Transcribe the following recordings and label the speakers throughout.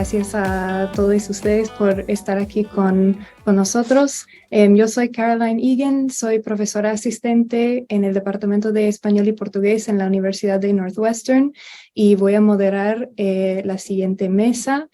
Speaker 1: gracias a todos ustedes por estar aquí con nosotros. Yo soy Caroline Egan, soy profesora asistente en el Departamento de Español y Portugués en la Universidad de Northwestern y voy a moderar la siguiente mesa,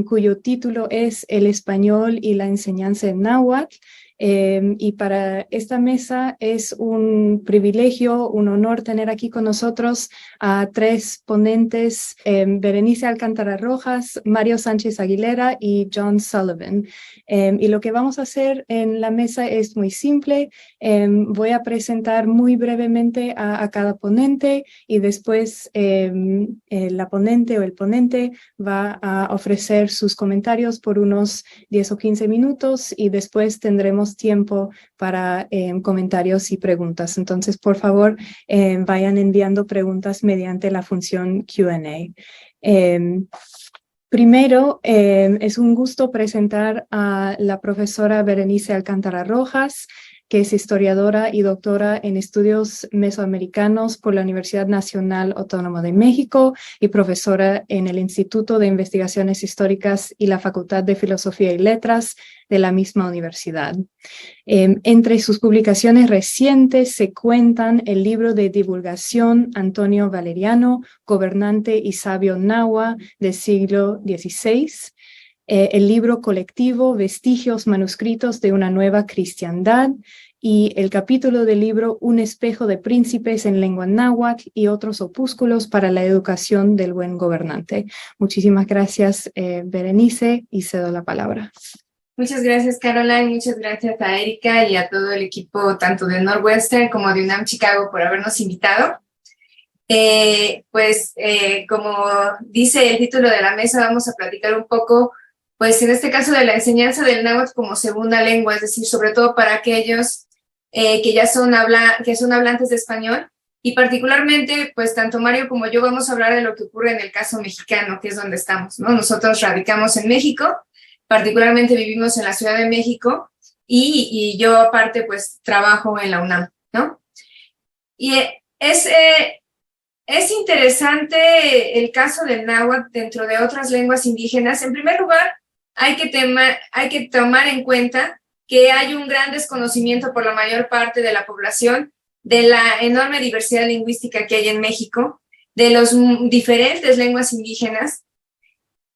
Speaker 1: cuyo título es El español y la enseñanza en náhuatl. Y para esta mesa es un privilegio, un honor tener aquí con nosotros a tres ponentes, Berenice Alcántara Rojas, Mario Sánchez Aguilera y John Sullivan. Y lo que vamos a hacer en la mesa es muy simple. Voy a presentar muy brevemente a cada ponente y después la ponente o el ponente va a ofrecer sus comentarios por unos 10 o 15 minutos y después tendremos tiempo para comentarios y preguntas. Entonces, por favor, vayan enviando preguntas mediante la función Q&A. Primero, es un gusto presentar a la profesora Berenice Alcántara Rojas, que es historiadora y doctora en estudios mesoamericanos por la Universidad Nacional Autónoma de México y profesora en el Instituto de Investigaciones Históricas y la Facultad de Filosofía y Letras de la misma universidad. Entre sus publicaciones recientes se cuentan el libro de divulgación Antonio Valeriano, gobernante y sabio náhuatl del siglo XVI, el libro colectivo Vestigios manuscritos de una nueva cristiandad y el capítulo del libro Un espejo de príncipes en lengua náhuatl y otros opúsculos para la educación del buen gobernante. Muchísimas gracias, Berenice, y cedo la palabra.
Speaker 2: Muchas gracias, Caroline. Muchas gracias a Erika y a todo el equipo, tanto de Northwestern como de UNAM Chicago, por habernos invitado. Como dice el título de la mesa, vamos a platicar un poco, pues en este caso, de la enseñanza del náhuatl como segunda lengua, es decir, sobre todo para aquellos que son hablantes de español, y particularmente, pues tanto Mario como yo vamos a hablar de lo que ocurre en el caso mexicano, que es donde estamos, ¿no? Nosotros radicamos en México, particularmente vivimos en la Ciudad de México, y yo aparte, pues trabajo en la UNAM, ¿no? Y es interesante el caso del náhuatl dentro de otras lenguas indígenas. En primer lugar, hay que tomar en cuenta que hay un gran desconocimiento por la mayor parte de la población de la enorme diversidad lingüística que hay en México, de las diferentes lenguas indígenas,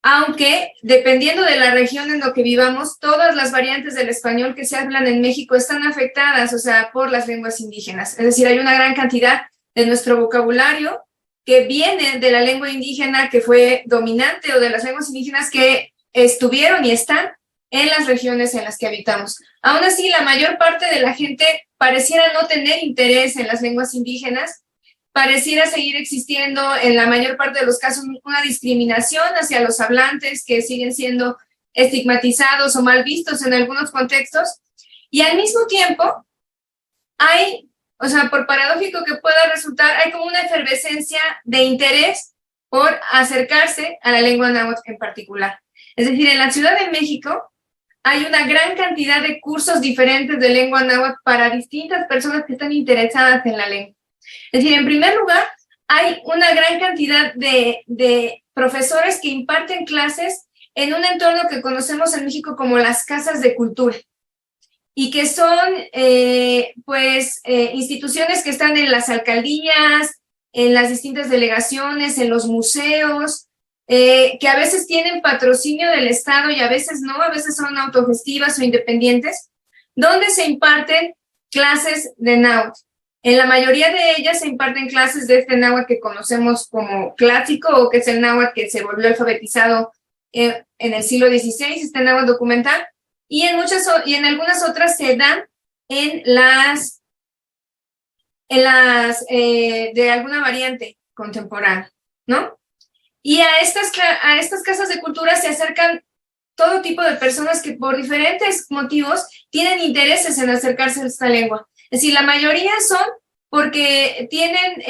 Speaker 2: aunque dependiendo de la región en la que vivamos, todas las variantes del español que se hablan en México están afectadas, o sea, por las lenguas indígenas. Es decir, hay una gran cantidad de nuestro vocabulario que viene de la lengua indígena que fue dominante o de las lenguas indígenas que estuvieron y están en las regiones en las que habitamos. Aún así, la mayor parte de la gente pareciera no tener interés en las lenguas indígenas, pareciera seguir existiendo en la mayor parte de los casos una discriminación hacia los hablantes que siguen siendo estigmatizados o mal vistos en algunos contextos, y al mismo tiempo hay, o sea, por paradójico que pueda resultar, hay como una efervescencia de interés por acercarse a la lengua náhuatl en particular. Es decir, en la Ciudad de México hay una gran cantidad de cursos diferentes de lengua náhuatl para distintas personas que están interesadas en la lengua. Es decir, en primer lugar, hay una gran cantidad de profesores que imparten clases en un entorno que conocemos en México como las casas de cultura, y que son instituciones que están en las alcaldías, en las distintas delegaciones, en los museos, que a veces tienen patrocinio del Estado y a veces no, a veces son autogestivas o independientes, donde se imparten clases de náhuatl. En la mayoría de ellas se imparten clases de este náhuatl que conocemos como clásico, o que es el náhuatl que se volvió alfabetizado en el siglo XVI, este náhuatl documental, y en algunas otras se dan de alguna variante contemporánea, ¿no? Y a estas casas de cultura se acercan todo tipo de personas que por diferentes motivos tienen intereses en acercarse a esta lengua. Es decir, la mayoría son porque tienen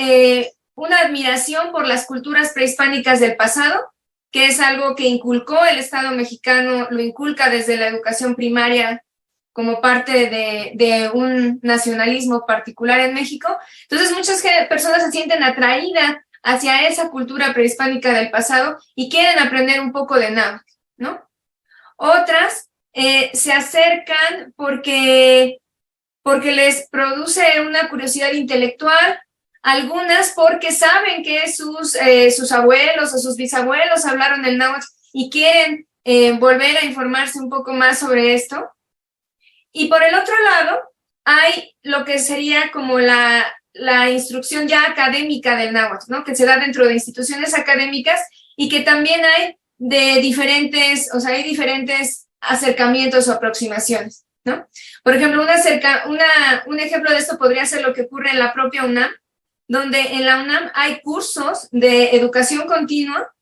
Speaker 2: una admiración por las culturas prehispánicas del pasado, que es algo que inculcó el Estado mexicano, lo inculca desde la educación primaria como parte de un nacionalismo particular en México. Entonces, muchas personas se sienten atraídas hacia esa cultura prehispánica del pasado y quieren aprender un poco de náhuatl, ¿no? Otras se acercan porque les produce una curiosidad intelectual, algunas porque saben que sus abuelos o sus bisabuelos hablaron el náhuatl y quieren volver a informarse un poco más sobre esto. Y por el otro lado, hay lo que sería como la instrucción ya académica del náhuatl, ¿no? Que se da dentro de instituciones académicas y que también hay de diferentes, o sea, hay diferentes acercamientos o aproximaciones, ¿no? Por ejemplo, un ejemplo de esto podría ser lo que ocurre en la propia UNAM, donde en la UNAM hay cursos de educación continua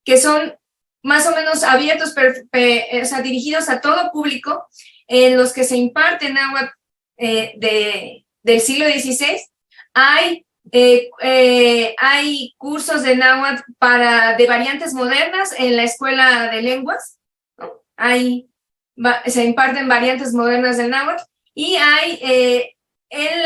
Speaker 2: que son más o menos abiertos, o sea, dirigidos a todo público, en los que se imparte náhuatl del siglo XVI. Hay cursos de náhuatl de variantes modernas en la escuela de lenguas, ¿no? Se imparten variantes modernas del náhuatl y hay en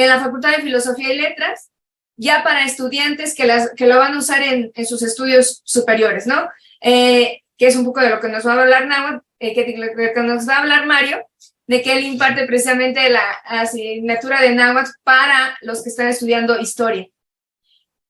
Speaker 2: la Facultad de Filosofía y Letras ya para estudiantes que lo van a usar en sus estudios superiores, ¿no? Que es un poco de lo que nos va a hablar que nos va a hablar Mario, de que él imparte precisamente la asignatura de náhuatl para los que están estudiando historia.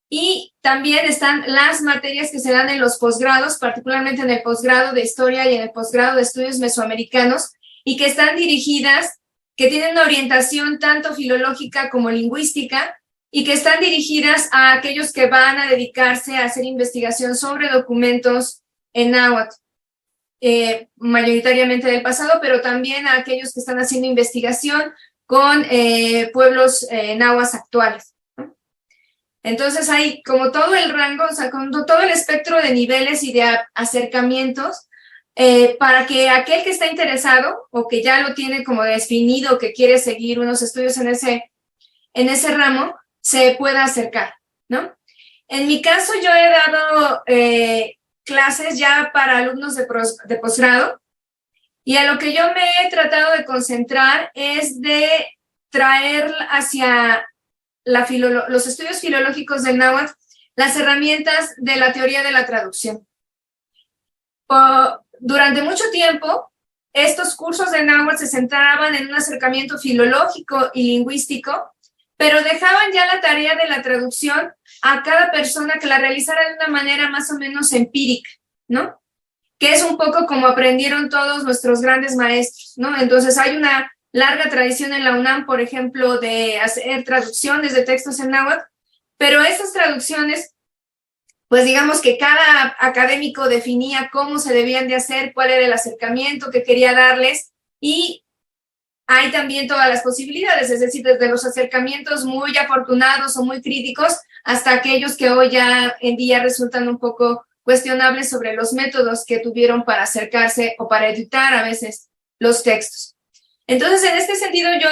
Speaker 2: Y también están las materias que se dan en los posgrados, particularmente en el posgrado de historia y en el posgrado de estudios mesoamericanos, y que están dirigidas, que tienen una orientación tanto filológica como lingüística, y que están dirigidas a aquellos que van a dedicarse a hacer investigación sobre documentos en náhuatl, mayoritariamente del pasado, pero también a aquellos que están haciendo investigación con pueblos nahuas actuales, ¿no? Entonces hay como todo el rango, o sea, con todo el espectro de niveles y de acercamientos para que aquel que está interesado o que ya lo tiene como definido, que quiere seguir unos estudios en ese ramo, se pueda acercar, ¿no? En mi caso, yo he dado clases ya para alumnos de posgrado y a lo que yo me he tratado de concentrar es de traer hacia los estudios filológicos del náhuatl las herramientas de la teoría de la traducción. Durante mucho tiempo, estos cursos de náhuatl se centraban en un acercamiento filológico y lingüístico, pero dejaban ya la tarea de la traducción a cada persona que la realizara de una manera más o menos empírica, ¿no? Que es un poco como aprendieron todos nuestros grandes maestros, ¿no? Entonces hay una larga tradición en la UNAM, por ejemplo, de hacer traducciones de textos en náhuatl, pero estas traducciones, pues digamos que cada académico definía cómo se debían de hacer, cuál era el acercamiento que quería darles, y hay también todas las posibilidades, es decir, desde los acercamientos muy afortunados o muy críticos hasta aquellos que hoy ya en día resultan un poco cuestionables sobre los métodos que tuvieron para acercarse o para editar a veces los textos. Entonces, en este sentido, yo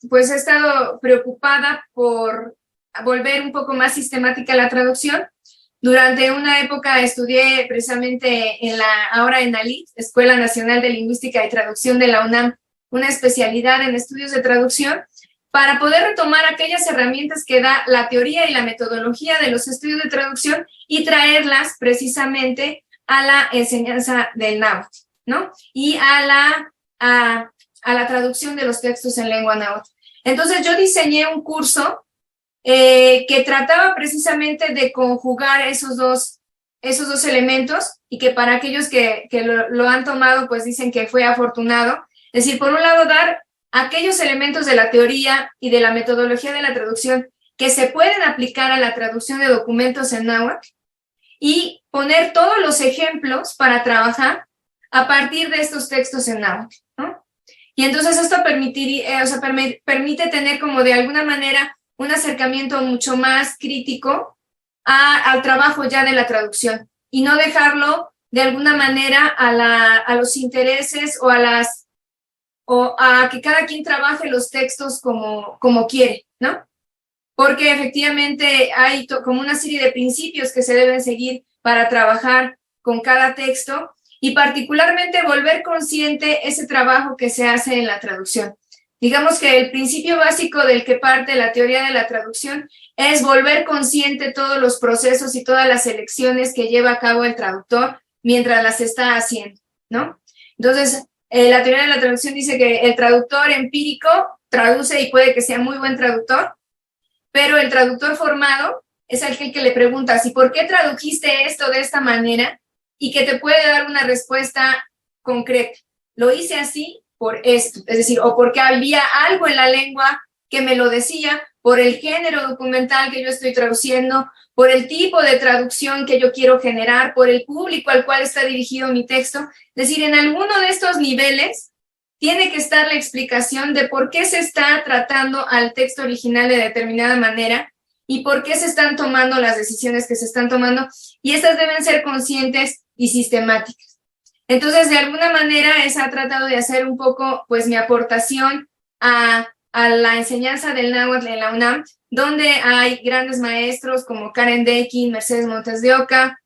Speaker 2: pues he estado preocupada por volver un poco más sistemática la traducción. Durante una época estudié precisamente ahora en ALIT, Escuela Nacional de Lingüística y Traducción de la UNAM, una especialidad en estudios de traducción, para poder retomar aquellas herramientas que da la teoría y la metodología de los estudios de traducción y traerlas precisamente a la enseñanza del náhuatl, ¿no? Y a la traducción de los textos en lengua náhuatl. Entonces yo diseñé un curso que trataba precisamente de conjugar esos dos elementos y que para aquellos que lo han tomado, pues dicen que fue afortunado. Es decir, por un lado, dar aquellos elementos de la teoría y de la metodología de la traducción que se pueden aplicar a la traducción de documentos en náhuatl y poner todos los ejemplos para trabajar a partir de estos textos en náhuatl, ¿no? Y entonces esto permite tener como de alguna manera un acercamiento mucho más crítico al trabajo ya de la traducción y no dejarlo de alguna manera a los intereses o a que cada quien trabaje los textos como quiere, ¿no? Porque efectivamente hay como una serie de principios que se deben seguir para trabajar con cada texto y particularmente volver consciente ese trabajo que se hace en la traducción. Digamos que el principio básico del que parte la teoría de la traducción es volver consciente todos los procesos y todas las elecciones que lleva a cabo el traductor mientras las está haciendo, ¿no? Entonces, la teoría de la traducción dice que el traductor empírico traduce y puede que sea muy buen traductor, pero el traductor formado es aquel que le preguntas, ¿y por qué tradujiste esto de esta manera? Y que te puede dar una respuesta concreta. Lo hice así por esto, es decir, o porque había algo en la lengua que me lo decía, por el género documental que yo estoy traduciendo, por el tipo de traducción que yo quiero generar, por el público al cual está dirigido mi texto. Es decir, en alguno de estos niveles tiene que estar la explicación de por qué se está tratando al texto original de determinada manera y por qué se están tomando las decisiones que se están tomando, y estas deben ser conscientes y sistemáticas. Entonces, de alguna manera, esa ha tratado de hacer un poco, pues, mi aportación a la enseñanza del náhuatl en la UNAM, donde hay grandes maestros como Karen Dekin, Mercedes Montes de Oca.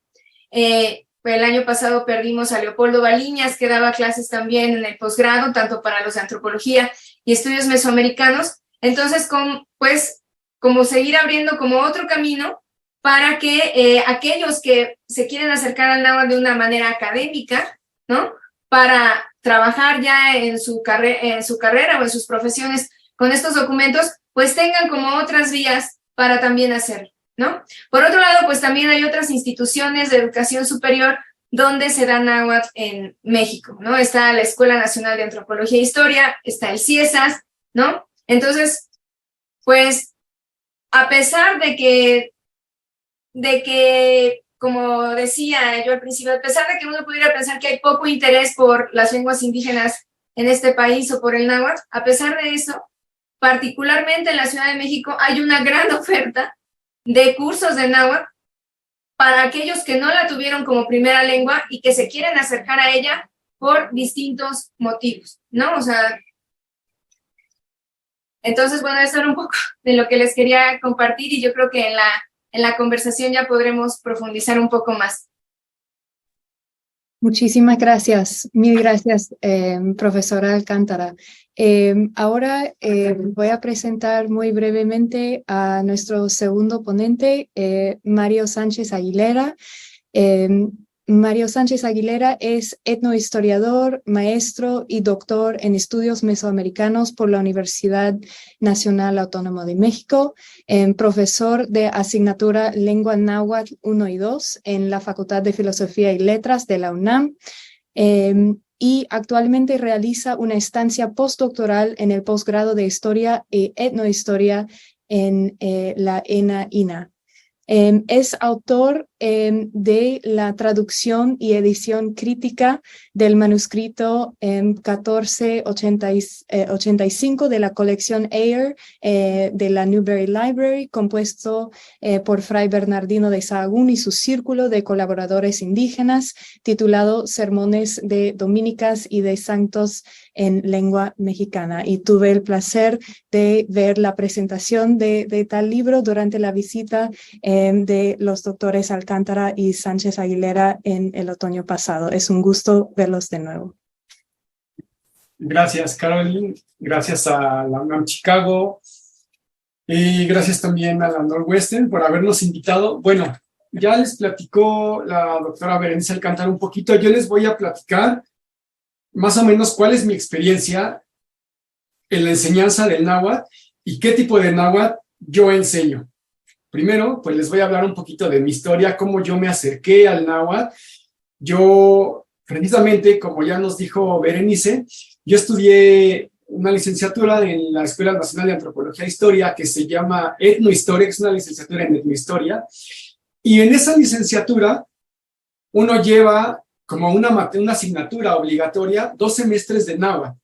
Speaker 2: El año pasado perdimos a Leopoldo Baliñas, que daba clases también en el posgrado, tanto para los de antropología y estudios mesoamericanos. Entonces, como seguir abriendo como otro camino para que aquellos que se quieren acercar al náhuatl de una manera académica, ¿no? Para trabajar ya en su carrera o en sus profesiones con estos documentos, pues tengan como otras vías para también hacerlo, ¿no? Por otro lado, pues también hay otras instituciones de educación superior donde se da náhuatl en México, ¿no? Está la Escuela Nacional de Antropología e Historia, está el CIESAS, ¿no? Entonces, pues, a pesar de que, como decía yo al principio, a pesar de que uno pudiera pensar que hay poco interés por las lenguas indígenas en este país o por el náhuatl, a pesar de eso, particularmente en la Ciudad de México hay una gran oferta de cursos de náhuatl para aquellos que no la tuvieron como primera lengua y que se quieren acercar a ella por distintos motivos, ¿no? O sea, entonces, bueno, eso era un poco de lo que les quería compartir y yo creo que en la conversación ya podremos profundizar un poco más.
Speaker 1: Muchísimas gracias, mil gracias, profesora Alcántara. Ahora voy a presentar muy brevemente a nuestro segundo ponente, Mario Sánchez Aguilera. Mario Sánchez Aguilera es etnohistoriador, maestro y doctor en estudios mesoamericanos por la Universidad Nacional Autónoma de México, profesor de asignatura Lengua Náhuatl 1 y 2 en la Facultad de Filosofía y Letras de la UNAM, y actualmente realiza una estancia postdoctoral en el posgrado de Historia y Etnohistoria en la ENA-INA. Es autor de la traducción y edición crítica del manuscrito 1485 de la colección Ayer de la Newberry Library, compuesto por Fray Bernardino de Sahagún y su círculo de colaboradores indígenas, titulado Sermones de Dominicas y de Santos en lengua mexicana. Y tuve el placer de ver la presentación de tal libro durante la visita de los doctores Alcántara y Sánchez Aguilera en el otoño pasado. Es un gusto verlos de nuevo.
Speaker 3: Gracias, Caroline. Gracias a la UNAM Chicago. Y gracias también a la Northwestern por habernos invitado. Bueno, ya les platicó la doctora Berenice Alcántara un poquito. Yo les voy a platicar más o menos cuál es mi experiencia en la enseñanza del náhuatl y qué tipo de náhuatl yo enseño. Primero, pues les voy a hablar un poquito de mi historia, cómo yo me acerqué al náhuatl. Yo, precisamente, como ya nos dijo Berenice, yo estudié una licenciatura en la Escuela Nacional de Antropología e Historia que se llama Etnohistoria, que es una licenciatura en etnohistoria. Y en esa licenciatura uno lleva como una asignatura obligatoria 2 semestres de náhuatl.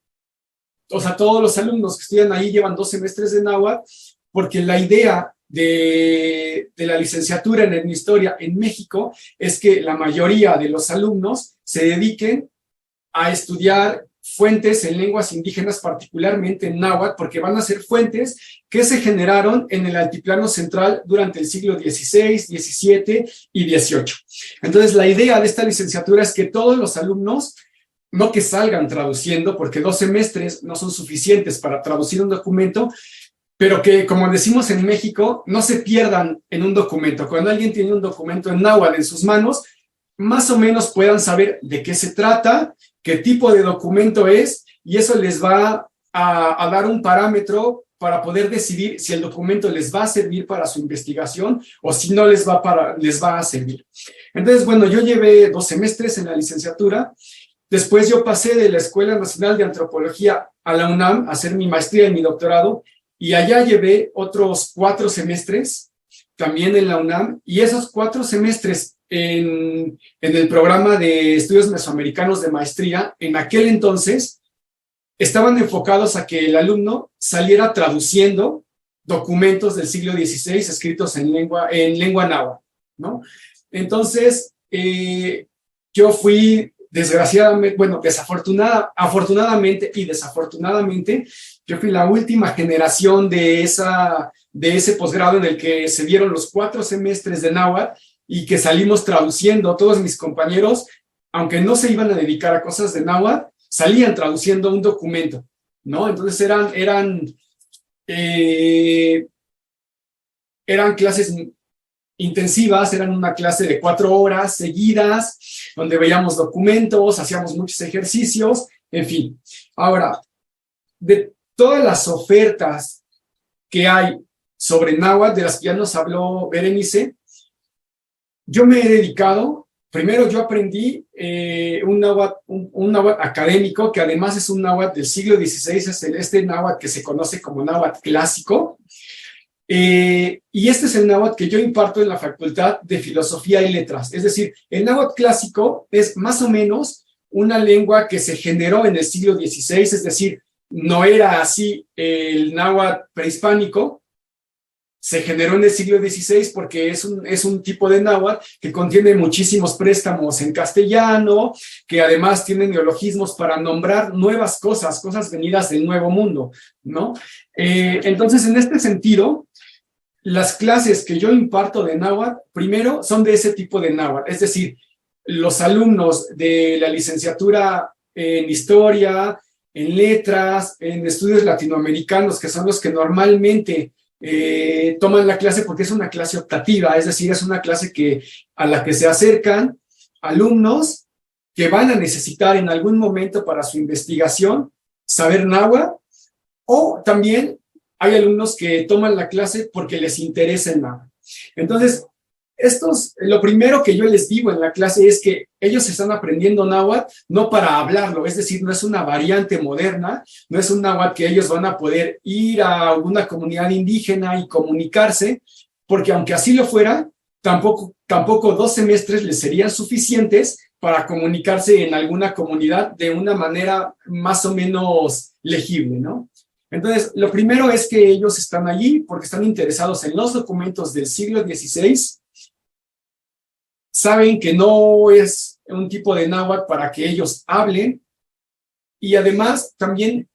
Speaker 3: O sea, todos los alumnos que estudian ahí llevan 2 semestres de náhuatl, porque la idea de la licenciatura en etnohistoria en México es que la mayoría de los alumnos se dediquen a estudiar fuentes en lenguas indígenas, particularmente en náhuatl, porque van a ser fuentes que se generaron en el altiplano central durante el siglo XVI, XVII y XVIII. Entonces, la idea de esta licenciatura es que todos los alumnos no que salgan traduciendo, porque 2 semestres no son suficientes para traducir un documento, pero que, como decimos en México, no se pierdan en un documento. Cuando alguien tiene un documento en náhuatl en sus manos, más o menos puedan saber de qué se trata, qué tipo de documento es, y eso les va a dar un parámetro para poder decidir si el documento les va a servir para su investigación o si no les va a servir. Entonces, bueno, yo llevé 2 semestres en la licenciatura. Después yo pasé de la Escuela Nacional de Antropología a la UNAM a hacer mi maestría y mi doctorado, y allá llevé otros 4 semestres también en la UNAM, y esos 4 semestres en el programa de estudios mesoamericanos de maestría, en aquel entonces, estaban enfocados a que el alumno saliera traduciendo documentos del siglo XVI escritos en lengua náhuatl, ¿no? Entonces, yo fui desgraciadamente, bueno, afortunadamente y desafortunadamente, yo fui la última generación de ese posgrado en el que se dieron los 4 semestres de náhuatl y que salimos traduciendo. Todos mis compañeros, aunque no se iban a dedicar a cosas de náhuatl, salían traduciendo un documento, ¿no? Entonces eran clases intensivas, eran una clase de 4 horas seguidas, donde veíamos documentos, hacíamos muchos ejercicios, en fin. Ahora, de todas las ofertas que hay sobre náhuatl, de las que ya nos habló Berenice, yo me he dedicado, primero yo aprendí un náhuatl académico, que además es un náhuatl del siglo XVI, es este náhuatl que se conoce como náhuatl clásico, y este es el náhuatl que yo imparto en la Facultad de Filosofía y Letras. Es decir, el náhuatl clásico es más o menos una lengua que se generó en el siglo XVI, es decir, no era así el náhuatl prehispánico, se generó en el siglo XVI porque es un tipo de náhuatl que contiene muchísimos préstamos en castellano, que además tiene neologismos para nombrar nuevas cosas venidas del Nuevo Mundo, ¿no? Entonces, en este sentido, las clases que yo imparto de náhuatl, primero, son de ese tipo de náhuatl, es decir, los alumnos de la licenciatura en Historia, en Letras, en Estudios Latinoamericanos, que son los que normalmente toman la clase porque es una clase optativa, es decir, es una clase a la que se acercan alumnos que van a necesitar en algún momento para su investigación saber náhuatl, o también hay alumnos que toman la clase porque les interesa el náhuatl. Entonces, lo primero que yo les digo en la clase es que ellos están aprendiendo náhuatl no para hablarlo, es decir, no es una variante moderna, no es un náhuatl que ellos van a poder ir a alguna comunidad indígena y comunicarse, porque aunque así lo fuera, tampoco 2 semestres les serían suficientes para comunicarse en alguna comunidad de una manera más o menos legible, ¿no? Entonces, lo primero es que ellos están allí porque están interesados en los documentos del siglo XVI, saben que no es un tipo de náhuatl para que ellos hablen, y además también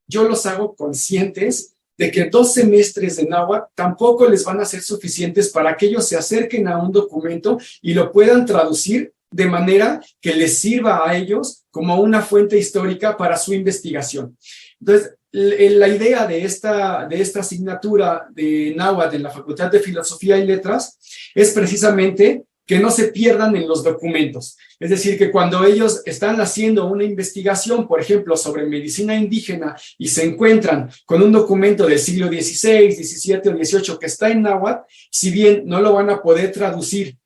Speaker 3: yo los hago conscientes de que 2 semestres de náhuatl tampoco les van a ser suficientes para que ellos se acerquen a un documento y lo puedan traducir de manera que les sirva a ellos como una fuente histórica para su investigación. Entonces, la idea de esta asignatura de náhuatl en la Facultad de Filosofía y Letras es precisamente que no se pierdan en los documentos. Es decir, que cuando ellos están haciendo una investigación, por ejemplo, sobre medicina indígena y se encuentran con un documento del siglo XVI, XVII o XVIII que está en náhuatl, si bien no lo van a poder traducir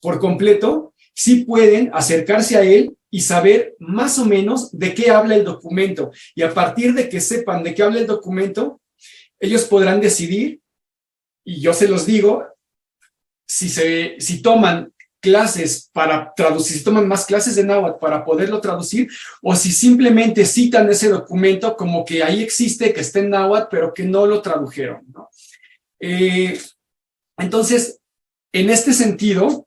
Speaker 3: por completo, sí pueden acercarse a él y saber más o menos de qué habla el documento. Y a partir de que sepan de qué habla el documento, ellos podrán decidir, y yo se los digo, si toman clases para traducir, si toman más clases de náhuatl para poderlo traducir, o si simplemente citan ese documento como que ahí existe, que está en náhuatl, pero que no lo tradujeron, ¿no? Entonces, en este sentido,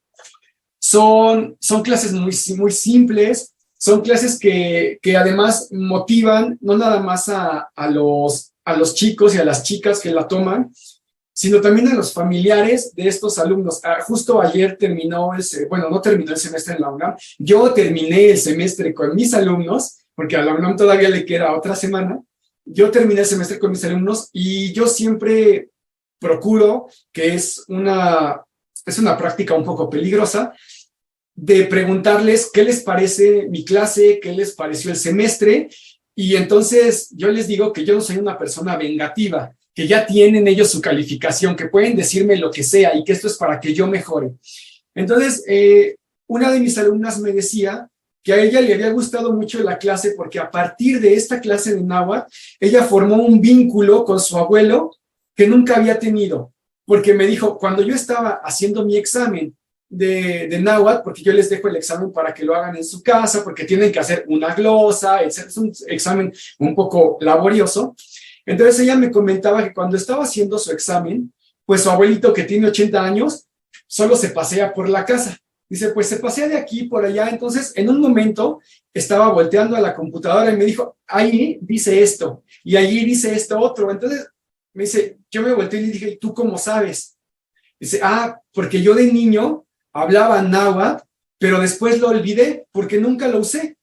Speaker 3: son clases muy simples, son clases que además motivan no nada más a los chicos y a las chicas que la toman, sino también a los familiares de estos alumnos. Justo ayer terminó no terminó el semestre en la UNAM, yo terminé el semestre con mis alumnos, porque a la UNAM todavía le queda otra semana. Yo terminé el semestre con mis alumnos y yo siempre procuro, que es una práctica un poco peligrosa, de preguntarles qué les parece mi clase, qué les pareció el semestre, y entonces yo les digo que yo no soy una persona vengativa, que ya tienen ellos su calificación, que pueden decirme lo que sea y que esto es para que yo mejore. Entonces, una de mis alumnas me decía que a ella le había gustado mucho la clase porque a partir de esta clase de náhuatl, ella formó un vínculo con su abuelo que nunca había tenido, porque me dijo, cuando yo estaba haciendo mi examen de náhuatl, porque yo les dejo el examen para que lo hagan en su casa, porque tienen que hacer una glosa, es un examen un poco laborioso. Entonces ella me comentaba que cuando estaba haciendo su examen, pues su abuelito, que tiene 80 años, solo se pasea por la casa. Dice, pues se pasea de aquí por allá. Entonces, en un momento, estaba volteando a la computadora y me dijo, ahí dice esto, y allí dice esto otro. Entonces, me dice, yo me volteé y le dije, ¿y tú cómo sabes? Dice, porque yo de niño hablaba náhuatl, pero después lo olvidé porque nunca lo usé.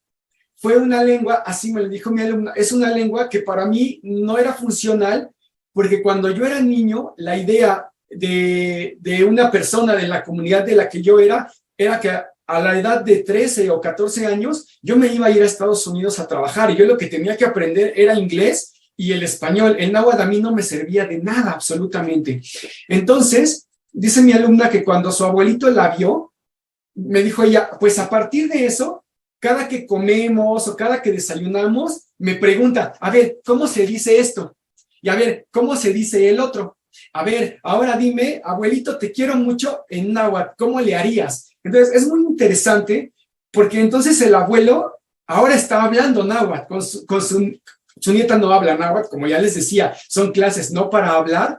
Speaker 3: Fue una lengua, así me lo dijo mi alumna, es una lengua que para mí no era funcional, porque cuando yo era niño, la idea de una persona de la comunidad de la que yo era que a la edad de 13 o 14 años, yo me iba a ir a Estados Unidos a trabajar, y yo lo que tenía que aprender era inglés y el español. El náhuatl a mí no me servía de nada, absolutamente. Entonces, dice mi alumna que cuando su abuelito la vio, me dijo ella, pues a partir de eso, cada que comemos o cada que desayunamos, me pregunta, a ver, ¿cómo se dice esto? Y a ver, ¿cómo se dice el otro? A ver, ahora dime, abuelito, te quiero mucho en náhuatl, ¿cómo le harías? Entonces, es muy interesante, porque entonces el abuelo ahora está hablando náhuatl, con su nieta no habla náhuatl, como ya les decía, son clases no para hablar,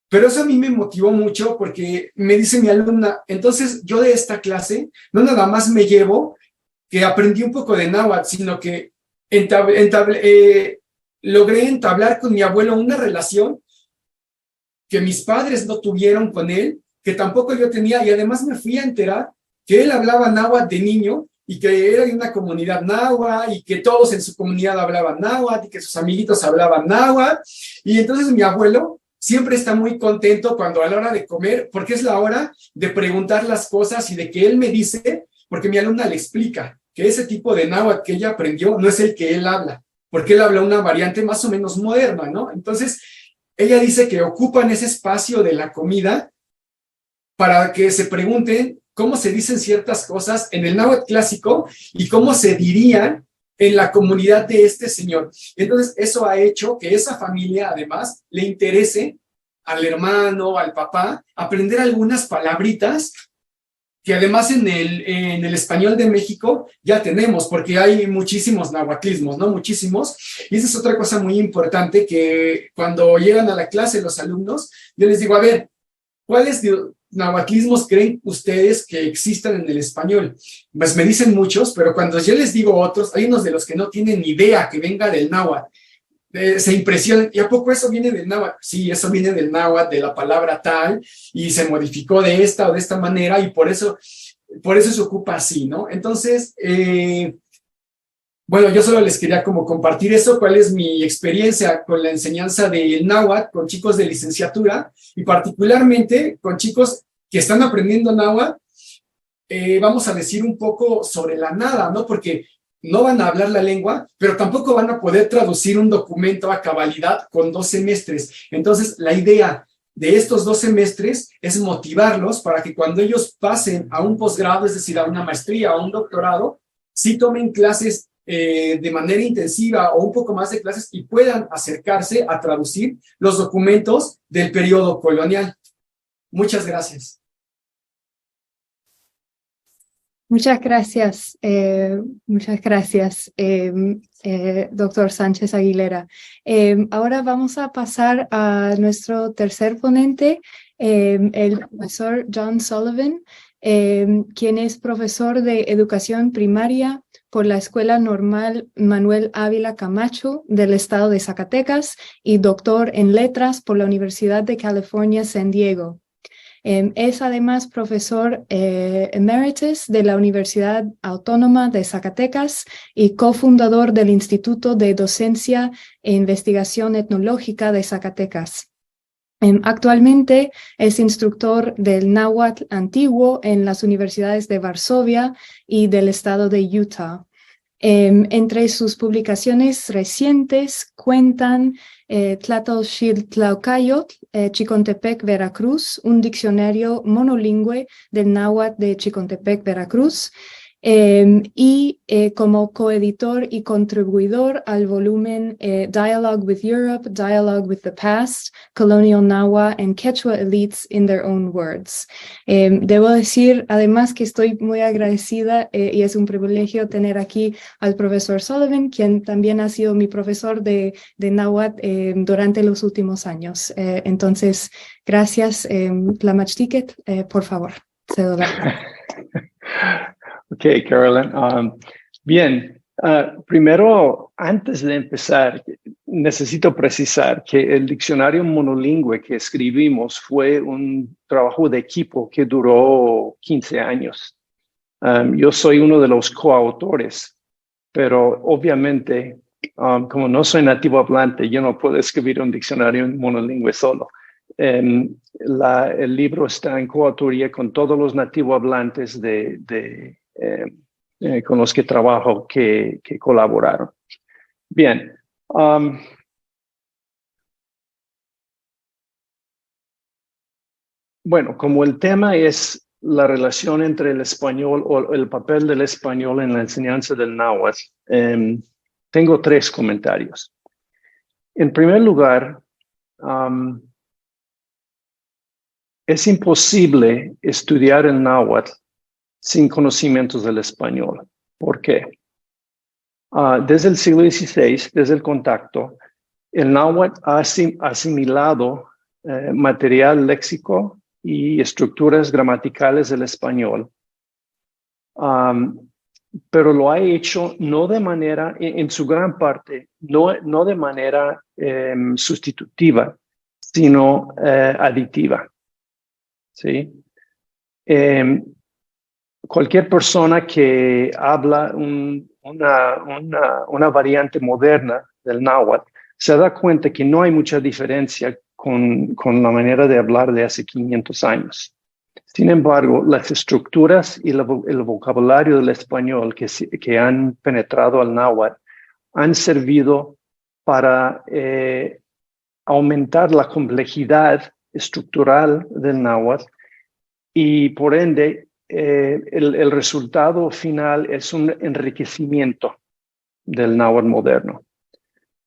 Speaker 3: pero eso a mí me motivó mucho, porque me dice mi alumna, entonces yo de esta clase, no nada más me llevo que aprendí un poco de náhuatl, sino que logré entablar con mi abuelo una relación que mis padres no tuvieron con él, que tampoco yo tenía, y además me fui a enterar que él hablaba náhuatl de niño, y que era de una comunidad náhuatl, y que todos en su comunidad hablaban náhuatl, y que sus amiguitos hablaban náhuatl, y entonces mi abuelo siempre está muy contento cuando a la hora de comer, porque es la hora de preguntar las cosas y de que él me dice, porque mi alumna le explica que ese tipo de náhuatl que ella aprendió no es el que él habla, porque él habla una variante más o menos moderna, ¿no? Entonces, ella dice que ocupan ese espacio de la comida para que se pregunten cómo se dicen ciertas cosas en el náhuatl clásico y cómo se dirían en la comunidad de este señor. Entonces, eso ha hecho que esa familia, además, le interese al hermano, al papá, aprender algunas palabritas que además en el español de México ya tenemos, porque hay muchísimos nahuatlismos, ¿no? Muchísimos. Y esa es otra cosa muy importante, que cuando llegan a la clase los alumnos, yo les digo, a ver, ¿cuáles nahuatlismos creen ustedes que existan en el español? Pues me dicen muchos, pero cuando yo les digo otros, hay unos de los que no tienen ni idea que venga del náhuatl. Se impresionan, ¿y a poco eso viene del náhuatl? Sí, eso viene del náhuatl, de la palabra tal, y se modificó de esta o de esta manera, y por eso se ocupa así, ¿no? Entonces, bueno, yo solo les quería como compartir eso, cuál es mi experiencia con la enseñanza del náhuatl con chicos de licenciatura, y particularmente con chicos que están aprendiendo náhuatl. Vamos a decir un poco sobre la nada, ¿no? Porque no van a hablar la lengua, pero tampoco van a poder traducir un documento a cabalidad con 2 semestres. Entonces, la idea de estos 2 semestres es motivarlos para que cuando ellos pasen a un posgrado, es decir, a una maestría o un doctorado, sí tomen clases de manera intensiva o un poco más de clases y puedan acercarse a traducir los documentos del periodo colonial. Muchas gracias.
Speaker 1: Muchas gracias, doctor Sánchez Aguilera. Ahora vamos a pasar a nuestro tercer ponente, el profesor John Sullivan. quien es profesor de educación primaria por la Escuela Normal Manuel Ávila Camacho del estado de Zacatecas y doctor en letras por la Universidad de California, San Diego. Es además profesor emeritus de la Universidad Autónoma de Zacatecas y cofundador del Instituto de Docencia e Investigación Etnológica de Zacatecas. Actualmente es instructor del náhuatl antiguo en las universidades de Varsovia y del estado de Utah. Entre sus publicaciones recientes cuentan Tlatlauxiltlaucayotl, Chicontepec, Veracruz, un diccionario monolingüe del náhuatl de Chicontepec, Veracruz, y como coeditor y contribuidor al volumen Dialogue with Europe, Dialogue with the Past, Colonial Nahua and Quechua Elites in Their Own Words. Debo decir además que estoy muy agradecida y es un privilegio tener aquí al profesor Sullivan, quien también ha sido mi profesor de náhuatl durante los últimos años. Entonces, gracias, Tlamachtiquet, por favor, cedo la palabra.
Speaker 4: Ok, Carolyn. Bien, primero, antes de empezar, necesito precisar que el diccionario monolingüe que escribimos fue un trabajo de equipo que duró 15 años. Yo soy uno de los coautores, pero obviamente, como no soy nativo hablante, yo no puedo escribir un diccionario monolingüe solo. El libro está en coautoría con todos los nativo hablantes con los que trabajo que colaboraron. Bien. Bueno, como el tema es la relación entre el español o el papel del español en la enseñanza del náhuatl, tengo 3 comentarios. En primer lugar, es imposible estudiar el náhuatl sin conocimientos del español. ¿Por qué? Desde el siglo XVI, desde el contacto, el náhuatl ha asimilado material léxico y estructuras gramaticales del español, pero lo ha hecho no de manera, en su gran parte, no de manera sustitutiva, sino aditiva. ¿Sí? Cualquier persona que habla una variante moderna del náhuatl se da cuenta que no hay mucha diferencia con la manera de hablar de hace 500 años. Sin embargo, las estructuras y el vocabulario del español que han penetrado al náhuatl han servido para aumentar la complejidad estructural del náhuatl y por ende el resultado final es un enriquecimiento del náhuatl moderno.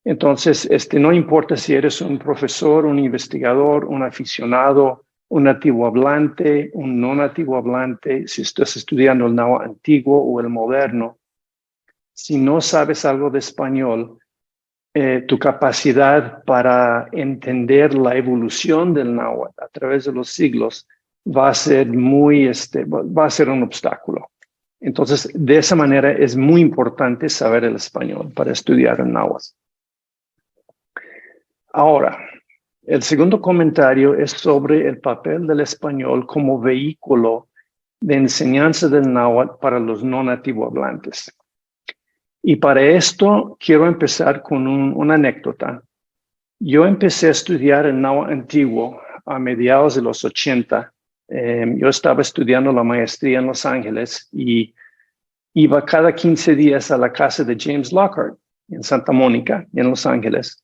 Speaker 4: Entonces, no importa si eres un profesor, un investigador, un aficionado, un nativo hablante, un no nativo hablante, si estás estudiando el náhuatl antiguo o el moderno, si no sabes algo de español, tu capacidad para entender la evolución del náhuatl a través de los siglos va a ser va a ser un obstáculo. Entonces, de esa manera es muy importante saber el español para estudiar el náhuatl. Ahora, el segundo comentario es sobre el papel del español como vehículo de enseñanza del náhuatl para los no nativo hablantes. Y para esto quiero empezar con una anécdota. Yo empecé a estudiar el náhuatl antiguo a mediados de los 80. Yo estaba estudiando la maestría en Los Ángeles y iba cada 15 días a la casa de James Lockhart en Santa Mónica, en Los Ángeles.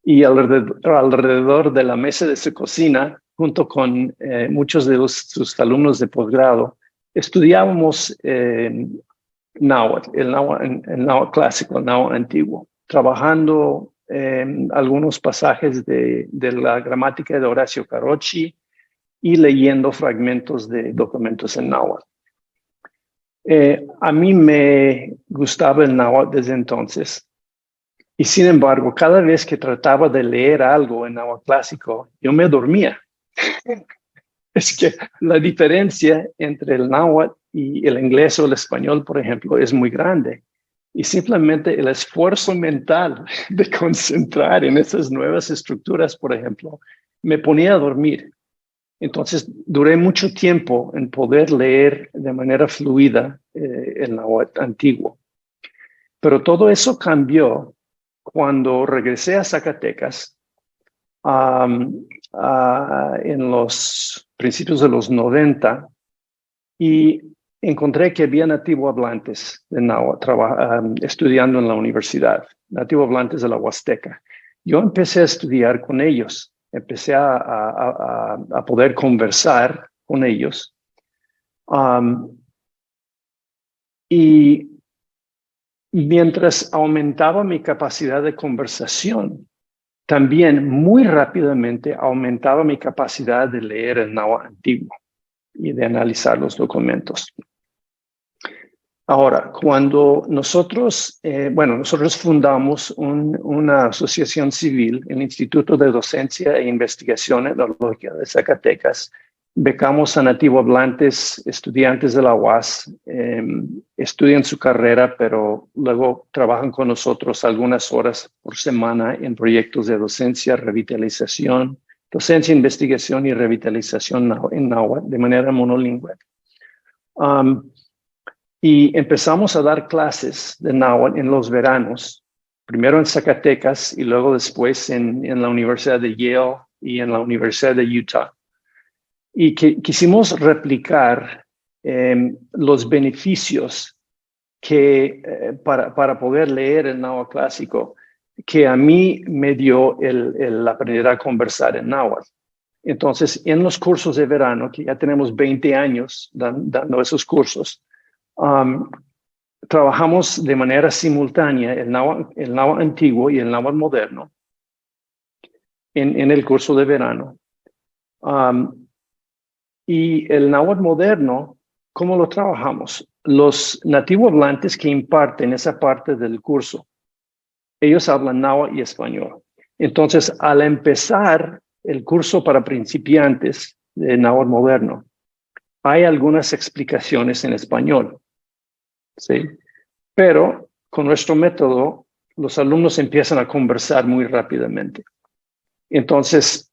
Speaker 4: Y alrededor de la mesa de su cocina, junto con muchos de sus alumnos de posgrado, estudiábamos náhuatl, el náhuatl clásico, el náhuatl antiguo, trabajando algunos pasajes de la gramática de Horacio Carocci y leyendo fragmentos de documentos en náhuatl. A mí me gustaba el náhuatl desde entonces. Y sin embargo, cada vez que trataba de leer algo en náhuatl clásico, yo me dormía. es que la diferencia entre el náhuatl y el inglés o el español, por ejemplo, es muy grande. Y simplemente el esfuerzo mental de concentrar en esas nuevas estructuras, por ejemplo, me ponía a dormir. Entonces, duré mucho tiempo en poder leer de manera fluida el náhuatl antiguo. Pero todo eso cambió cuando regresé a Zacatecas en los principios de los 90 y encontré que había nativo hablantes de náhuatl estudiando en la universidad, nativo hablantes de la Huasteca. Yo empecé a estudiar con ellos, empecé a poder conversar con ellos. Y mientras aumentaba mi capacidad de conversación, también muy rápidamente aumentaba mi capacidad de leer el náhuatl antiguo y de analizar los documentos. Ahora, cuando nosotros fundamos una asociación civil, el Instituto de Docencia e Investigación Etnológica de Zacatecas, becamos a nativo hablantes, estudiantes de la UAS, estudian su carrera, pero luego trabajan con nosotros algunas horas por semana en proyectos de docencia, revitalización, docencia, investigación y revitalización en náhuatl de manera monolingüe. Y empezamos a dar clases de náhuatl en los veranos, primero en Zacatecas y luego después en la Universidad de Yale y en la Universidad de Utah. Y quisimos replicar los beneficios para poder leer el náhuatl clásico que a mí me dio el aprender a conversar en náhuatl. Entonces, en los cursos de verano, que ya tenemos 20 años dando esos cursos, trabajamos de manera simultánea el náhuatl antiguo y el náhuatl moderno en el curso de verano. Y el náhuatl moderno, ¿cómo lo trabajamos? Los nativos hablantes que imparten esa parte del curso, ellos hablan náhuatl y español. Entonces, al empezar el curso para principiantes de náhuatl moderno, hay algunas explicaciones en español, ¿sí? Pero con nuestro método, los alumnos empiezan a conversar muy rápidamente. Entonces,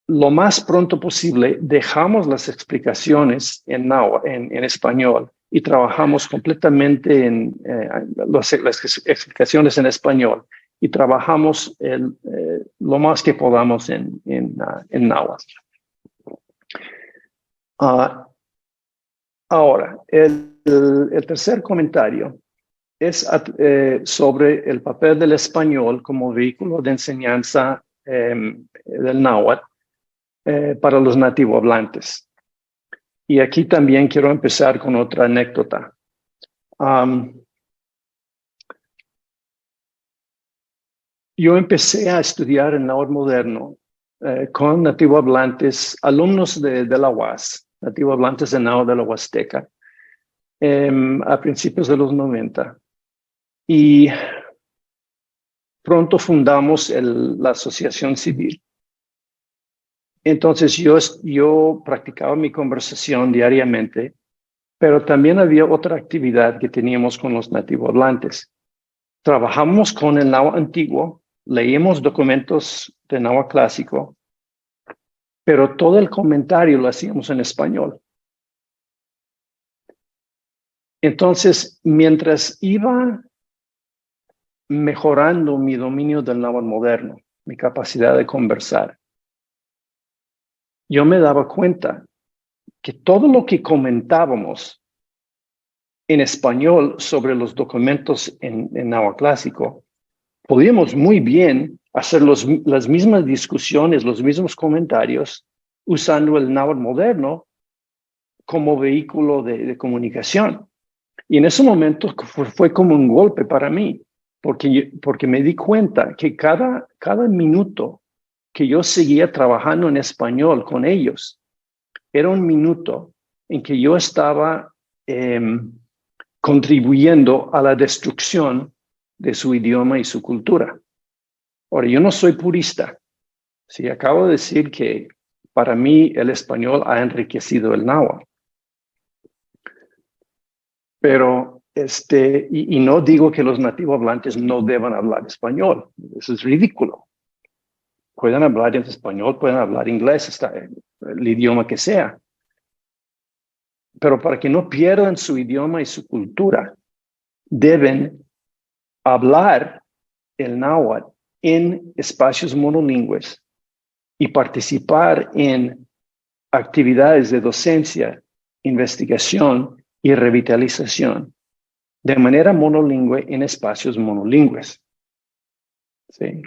Speaker 4: lo más pronto posible, dejamos las explicaciones en español y trabajamos completamente en las explicaciones en español y trabajamos lo más que podamos en náhuatl. Ahora, el tercer comentario es sobre el papel del español como vehículo de enseñanza del náhuatl para los nativo hablantes. Y aquí también quiero empezar con otra anécdota. Yo empecé a estudiar el náhuatl moderno con nativo hablantes, alumnos de la UAS, nativo hablantes de náhuatl de la Huasteca, a principios de los 90. Y pronto fundamos la asociación civil. Entonces yo practicaba mi conversación diariamente, pero también había otra actividad que teníamos con los nativos hablantes. Trabajamos con el náhuatl antiguo, leímos documentos de náhuatl clásico, pero todo el comentario lo hacíamos en español. Entonces, mientras iba mejorando mi dominio del náhuatl moderno, mi capacidad de conversar, yo me daba cuenta que todo lo que comentábamos en español sobre los documentos en náhuatl clásico, podíamos muy bien hacer las mismas discusiones, los mismos comentarios, usando el náhuatl moderno como vehículo de comunicación. Y en ese momento fue como un golpe para mí, porque me di cuenta que cada minuto que yo seguía trabajando en español con ellos, era un minuto en que yo estaba contribuyendo a la destrucción de su idioma y su cultura. Ahora, yo no soy purista. Sí, acabo de decir que Para mí, el español ha enriquecido el náhuatl. Pero, y no digo que los nativos hablantes no deban hablar español. Eso es ridículo. Pueden hablar en español, pueden hablar inglés, el idioma que sea. Pero para que no pierdan su idioma y su cultura, deben hablar el náhuatl en espacios monolingües y participar en actividades de docencia, investigación y revitalización de manera monolingüe en espacios monolingües. ¿Sí?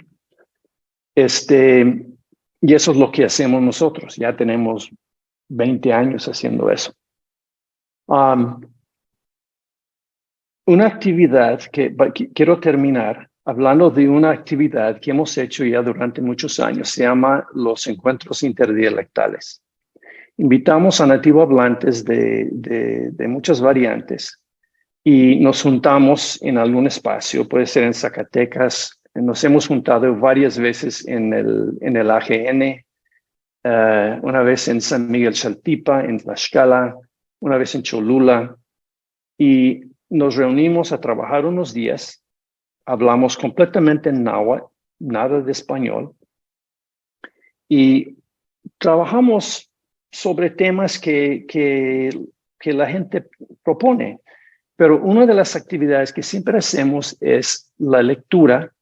Speaker 4: Y eso es lo que hacemos nosotros. Ya tenemos 20 años haciendo eso. Una actividad que quiero terminar hablando de una actividad que hemos hecho ya durante muchos años. Se llama los encuentros interdialectales. Invitamos a nativos hablantes de muchas variantes y nos juntamos en algún espacio, puede ser en Zacatecas. Nos hemos juntado varias veces en el AGN, una vez en San Miguel Xaltipa, en Tlaxcala, una vez en Cholula, y nos reunimos a trabajar unos días. Hablamos completamente en náhuatl, nada de español, y trabajamos sobre temas que la gente propone. Pero una de las actividades que siempre hacemos es la lectura,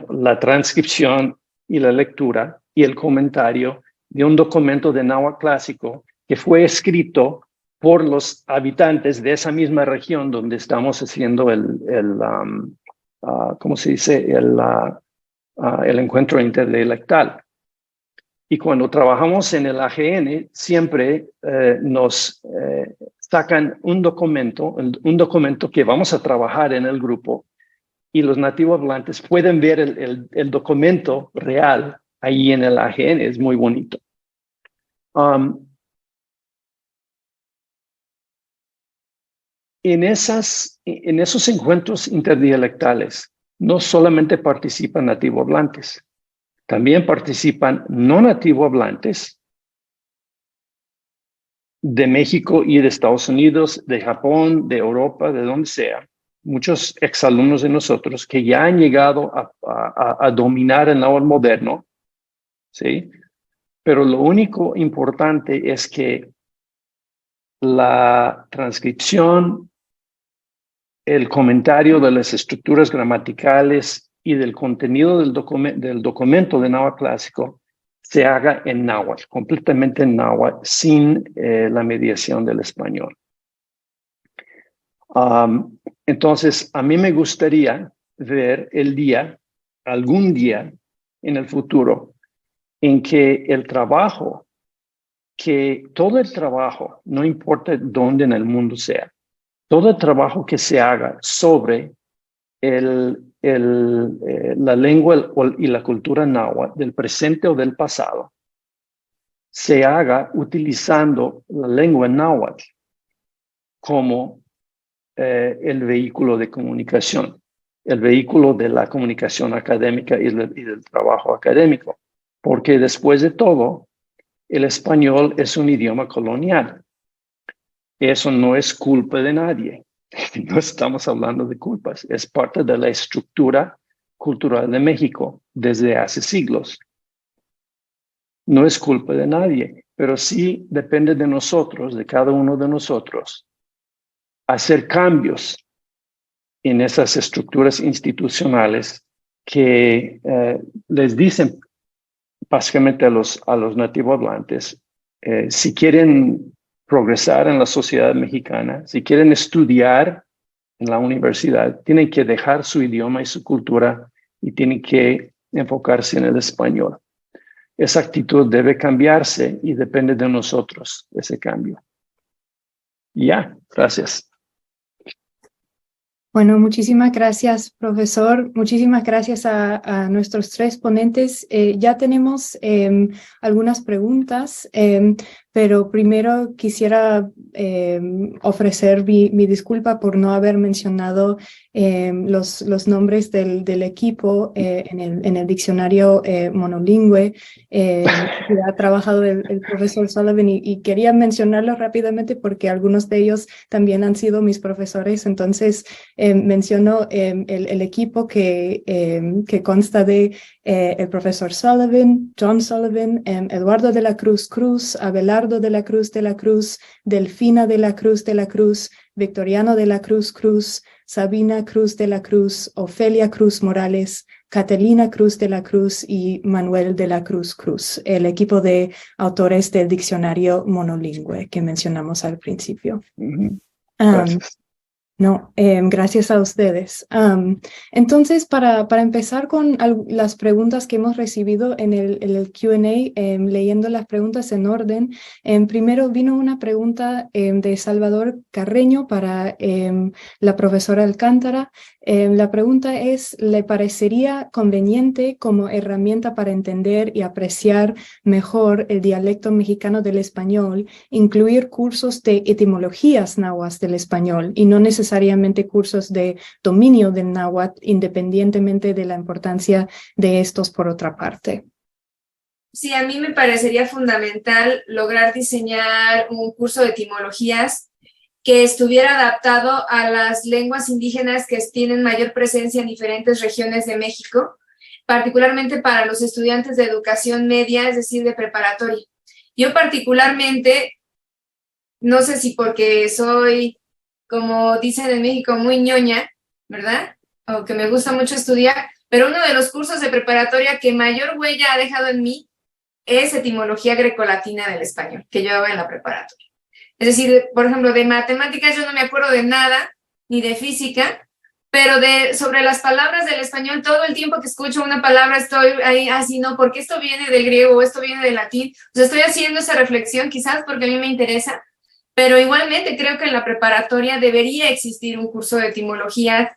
Speaker 4: la transcripción y la lectura y el comentario de un documento de náhuatl clásico que fue escrito por los habitantes de esa misma región donde estamos haciendo ¿cómo se dice? El encuentro interdialectal. Y cuando trabajamos en el AGN, siempre nos sacan un documento que vamos a trabajar en el grupo, y los nativos hablantes pueden ver el documento real ahí en el AGN. Es muy bonito. En esos encuentros interdialectales no solamente participan nativos hablantes, también participan no nativos hablantes de México y de Estados Unidos, de Japón, de Europa, de donde sea. Muchos exalumnos de nosotros que ya han llegado a dominar el náhuatl moderno, ¿sí? Pero lo único importante es que la transcripción, el comentario de las estructuras gramaticales y del contenido del documento de náhuatl clásico se haga en náhuatl, completamente en náhuatl, sin la mediación del español. Entonces, a mí me gustaría ver algún día en el futuro, en que todo el trabajo, no importa dónde en el mundo sea, todo el trabajo que se haga sobre la lengua y la cultura náhuatl del presente o del pasado, se haga utilizando la lengua náhuatl como el vehículo de comunicación, el vehículo de la comunicación académica y del trabajo académico. Porque después de todo, el español es un idioma colonial. Eso no es culpa de nadie. No estamos hablando de culpas. Es parte de la estructura cultural de México desde hace siglos. No es culpa de nadie, pero sí depende de nosotros, de cada uno de nosotros, hacer cambios en esas estructuras institucionales que les dicen básicamente a los nativos hablantes, si quieren progresar en la sociedad mexicana, si quieren estudiar en la universidad, tienen que dejar su idioma y su cultura y tienen que enfocarse en el español. Esa actitud debe cambiarse y depende de nosotros ese cambio. Ya, gracias.
Speaker 1: Bueno, muchísimas gracias, profesor. Muchísimas gracias a nuestros tres ponentes. Ya tenemos algunas preguntas, pero primero quisiera ofrecer mi disculpa por no haber mencionado los nombres del equipo en el diccionario monolingüe que ha trabajado el profesor Sullivan y quería mencionarlos rápidamente porque algunos de ellos también han sido mis profesores. Entonces menciono el equipo que consta de el profesor Sullivan, John Sullivan, Eduardo de la Cruz Cruz, Abelardo de la Cruz, Delfina de la Cruz, Victoriano de la Cruz Cruz, Sabina Cruz de la Cruz, Ofelia Cruz Morales, Catalina Cruz de la Cruz y Manuel de la Cruz Cruz, el equipo de autores del diccionario monolingüe que mencionamos al principio.
Speaker 4: Gracias.
Speaker 1: No, gracias a ustedes. Entonces, para empezar con las preguntas que hemos recibido en el Q&A, leyendo las preguntas en orden, primero vino una pregunta de Salvador Carreño para la profesora Alcántara. La pregunta es, ¿le parecería conveniente como herramienta para entender y apreciar mejor el dialecto mexicano del español, incluir cursos de etimologías náhuatl del español y no necesariamente cursos de dominio del náhuatl, independientemente de la importancia de estos por otra parte?
Speaker 2: Sí, a mí me parecería fundamental lograr diseñar un curso de etimologías que estuviera adaptado a las lenguas indígenas que tienen mayor presencia en diferentes regiones de México, particularmente para los estudiantes de educación media, es decir, de preparatoria. Yo particularmente, no sé si porque soy, como dicen en México, muy ñoña, ¿verdad? O que me gusta mucho estudiar, pero uno de los cursos de preparatoria que mayor huella ha dejado en mí es etimología grecolatina del español, que yo hago en la preparatoria. Es decir, por ejemplo, de matemáticas yo no me acuerdo de nada, ni de física, pero sobre las palabras del español, todo el tiempo que escucho una palabra estoy ahí así, ¿no? Porque esto viene del griego o esto viene del latín. O sea, estoy haciendo esa reflexión quizás porque a mí me interesa, pero igualmente creo que en la preparatoria debería existir un curso de etimología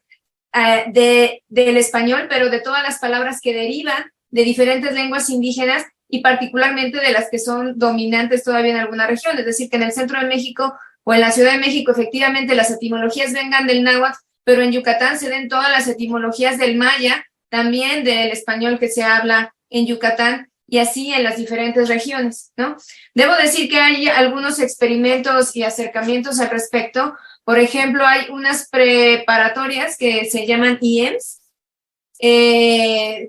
Speaker 2: del español, pero de todas las palabras que derivan de diferentes lenguas indígenas y particularmente de las que son dominantes todavía en alguna región, es decir, que en el centro de México o en la Ciudad de México efectivamente las etimologías vengan del náhuatl, pero en Yucatán se den todas las etimologías del maya, también del español que se habla en Yucatán y así en las diferentes regiones, ¿no? Debo decir que hay algunos experimentos y acercamientos al respecto. Por ejemplo, hay unas preparatorias que se llaman IEMS, que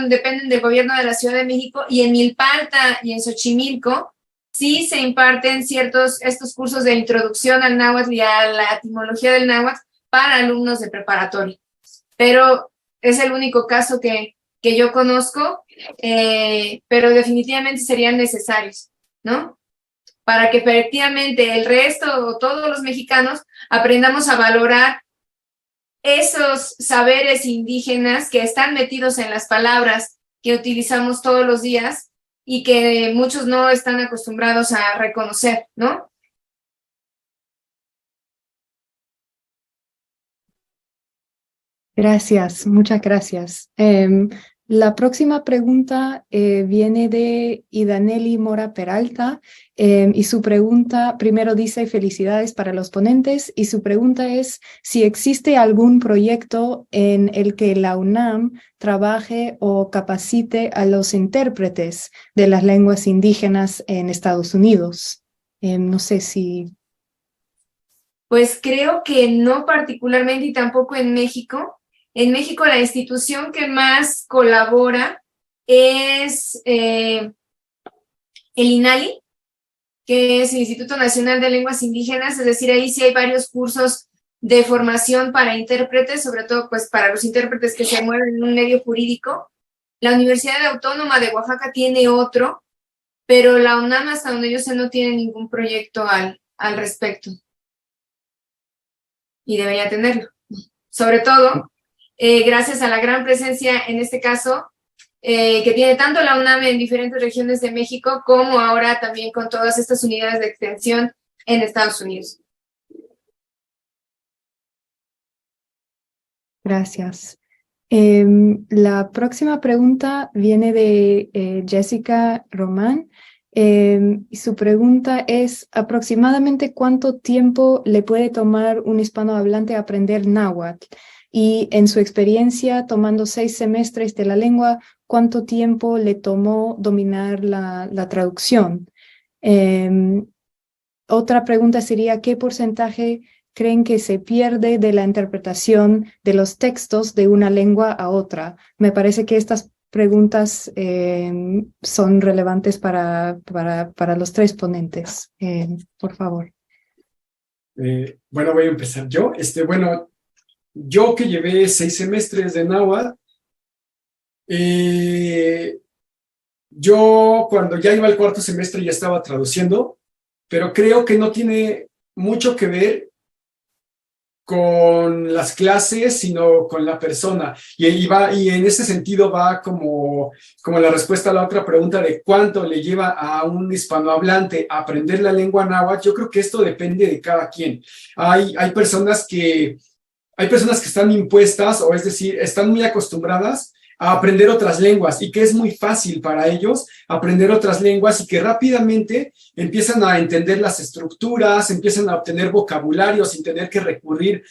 Speaker 2: dependen del gobierno de la Ciudad de México, y en Milpalta y en Xochimilco sí se imparten estos cursos de introducción al náhuatl y a la etimología del náhuatl para alumnos de preparatoria. Pero es el único caso que yo conozco, pero definitivamente serían necesarios, ¿no? Para que efectivamente el resto o todos los mexicanos aprendamos a valorar esos saberes indígenas que están metidos en las palabras que utilizamos todos los días y que muchos no están acostumbrados a reconocer, ¿no?
Speaker 1: Gracias, muchas gracias. La próxima pregunta viene de Idaneli Mora Peralta y su pregunta primero dice felicidades para los ponentes y su pregunta es si existe algún proyecto en el que la UNAM trabaje o capacite a los intérpretes de las lenguas indígenas en Estados Unidos. No sé si...
Speaker 2: Pues creo que no particularmente y tampoco en México. En México la institución que más colabora es el INALI, que es el Instituto Nacional de Lenguas Indígenas, es decir, ahí sí hay varios cursos de formación para intérpretes, sobre todo pues para los intérpretes que se mueven en un medio jurídico. La Universidad Autónoma de Oaxaca tiene otro, pero la UNAM, hasta donde yo sé, no tiene ningún proyecto al respecto. Y debería tenerlo. Sobre todo, gracias a la gran presencia, en este caso, que tiene tanto la UNAM en diferentes regiones de México, como ahora también con todas estas unidades de extensión en Estados Unidos.
Speaker 1: Gracias. La próxima pregunta viene de Jessica Román Y su pregunta es, ¿aproximadamente cuánto tiempo le puede tomar un hispanohablante aprender náhuatl? Y en su experiencia, tomando 6 semestres de la lengua, ¿cuánto tiempo le tomó dominar la traducción? Otra pregunta sería, ¿qué porcentaje creen que se pierde de la interpretación de los textos de una lengua a otra? Me parece que estas preguntas son relevantes para los 3 ponentes. Por favor.
Speaker 3: Bueno, voy a empezar yo. Bueno, yo que llevé 6 semestres de náhuatl, yo cuando ya iba al 4º semestre ya estaba traduciendo, pero creo que no tiene mucho que ver con las clases, sino con la persona. Y en ese sentido va como la respuesta a la otra pregunta de cuánto le lleva a un hispanohablante a aprender la lengua náhuatl. Yo creo que esto depende de cada quien. Hay personas que están impuestas, o es decir, están muy acostumbradas a aprender otras lenguas y que es muy fácil para ellos aprender otras lenguas y que rápidamente empiezan a entender las estructuras, empiezan a obtener vocabulario sin tener que recurrir